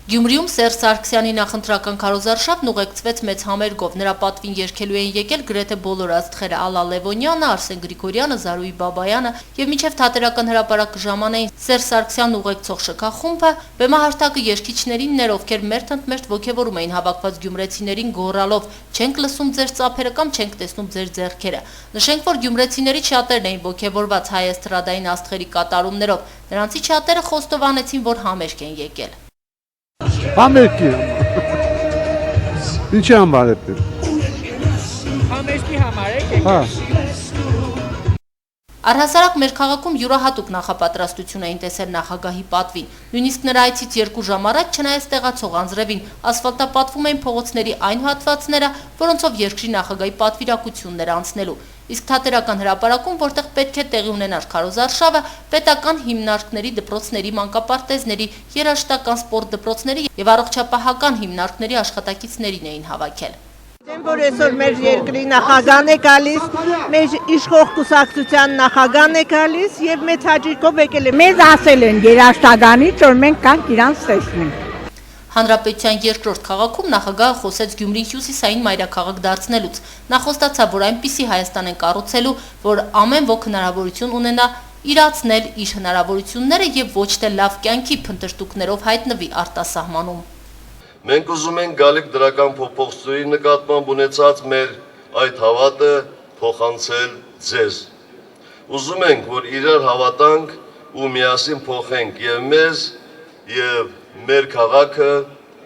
Գյումրիում Սերժ Սարգսյանի նախընտրական քարոզարշավն ուղեկցվեց մեծ համերգով, նրա պատվին երգելու էին եկել գրեթե բոլոր աստղերը՝ Ալլա Լևոնյանը, Արսեն Գրիգորյանը, Զարուհի Բաբայանը եւ մինչեւ թատերական հրապարակը ժամանային Սերժ Սարգսյանն ուղեկցող շքախումբը, բեմահարթակը երգիչներին էր, ովքեր մերթ ոգևորում էին հավաքված գյումրեցիներին գոռալով. «Չենք լսում ձեր ծափերը կամ չենք տեսնում ձեր ձեռքերը»։ Նշենք, որ գյումրեցիներից շատերն էին ոգևորված հայ էստրադային աստղերի կատարումներով, նրանցից շատերը խոստովանեցին, որ համերգ են եկել։ Համերգի Ինչի համար է։ Համերգի համար եք։ Առհասարակ մեր քաղաքում յուրահատուկ նախապատրաստություն էին տեսել նախագահի պատվին։ Նույնիսկ նրա այցից 2 ժամ առաջ, չնայած տեղացող անձրևին, ասֆալտապատվում էին փողոցների այն հատվածները, որոնցով երկրի նախագահի պատվիրակություններ անցնելու։ Իսկ թատերական հրապարակում, որտեղ պետք է տեղի ունենար քարոզարշավը, պետական հիմնարկների, դպրոցների, մանկապարտեզների, երաժշտական սպորտ դպրոցների եւ առողջապահական հիմնարկների աշխատակիցներին էին հավաքել։ Որ այսօր մեր երկրի նախագահն է գալիս, մեր իշխող կուսակցության նախագահն է գալիս եւ մեծ հաճույքով եկել է։ Մեզ ասել են երաշտագանից, որ մենք կանք իրանց տեսնենք։ Հանրապետության երկրորդ քաղաքում նախագահը խոսեց Գյումրի հյուսիսային մայրաքաղաք դարձնելուց։ Նա խոստացավ, որ այնպիսի Հայաստան են կառուցելու, որ ամեն ոք հնարավորություն ունենա իրացնել իր հնարավորությունները եւ ոչ թե լավ կյանքի փնտրտուքներով հայտնվի արտասահմանում։ Մենք ուզում ենք գալիք դրական փոփոխությունների նկատմամբ ունեցած մեր այդ հավատը փոխանցել ձեզ։ Ուզում ենք, որ իրար հավատանք ու միասին փոխենք եւ մեզ, եւ մեր քաղաքը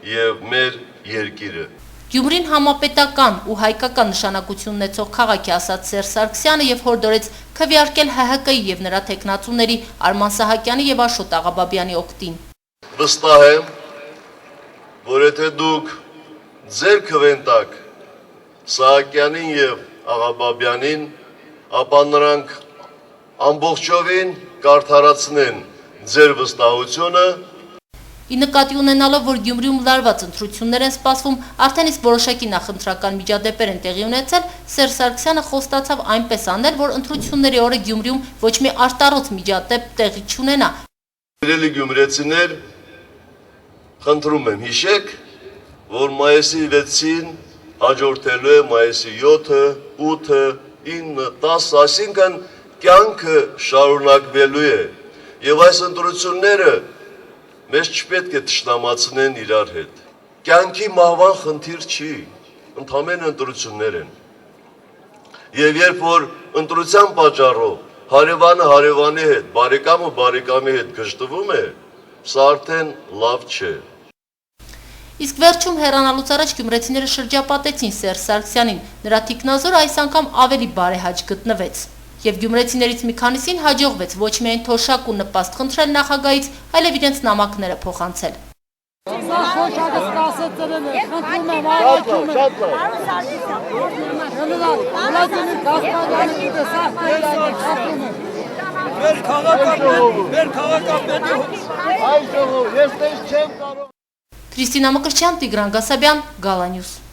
եւ մեր երկիրը։ Գյումրին համապետական ու հայկական նշանակություն ունեցող քաղաք է, ասաց Սերժ Սարգսյանը եւ հորդորեց քվեարկել ՀՀԿ-ի եւ նրա տեխնացուների Արման Սահակյանի եւ Աշոտ Աղաբաբյանի օգտին։ Վստահ եմ, որ եթե դուք ձեր քվեն տակ Սահակյանին եւ Աղաբաբյանին, ապա նրանք ամբողջովին կարդարացնեն ձեր վստահությունը։ Ի նկատի ունենալով, որ Գյումրիում լարված ընտրություններ են սպասվում, արդեն իսկ որոշակի նախընտրական միջադեպեր են տեղի ունեցել, Սերժ Սարգսյանը խոստացավ այնպես անել, որ ընտրությունների օրը Գյումրիում ոչ մի արտառոց միջադեպ տեղի չունենա։ Սիրելի գյումրեցիներ, խնդրում եմ հիշեք, որ մայիսի 6-ին հաջորդելու է մայիսի 7-ը, 8-ը, 9-ը, 10-ը, այսինքն կյանքը շարունակվելու է, եւ այս ընտրությունները մեզ չպետք է թշնամացնեն իրար հետ։ Կյանքի մահվան խնդիր չի, ընդհանրեն ընտրություններ են։ Եվ երբ որ ընտրության պատճառով հարևանը հարևանի հետ, բարեկամը բարեկամի հետ գժտվում է, սա արդեն լավ չէ։ Իսկ վերջում հեռանալուց առաջ գյումրեցիները շրջապատեցին Սերժ Սարգսյանին, նրա թիկնազորը այս անգամ ավելի բարեհաճ գտնվեց։ Եվ գյումրեցիներից մի քանիսին հաջողվեց ոչ միայն թոշակ ու նպաստ խնդրել նախագահից, այլև իրենց նամակները փոխանցել։ Քրիստինա Մկրտչյան, Տիգրան Գասաբյան, Գալանյուս։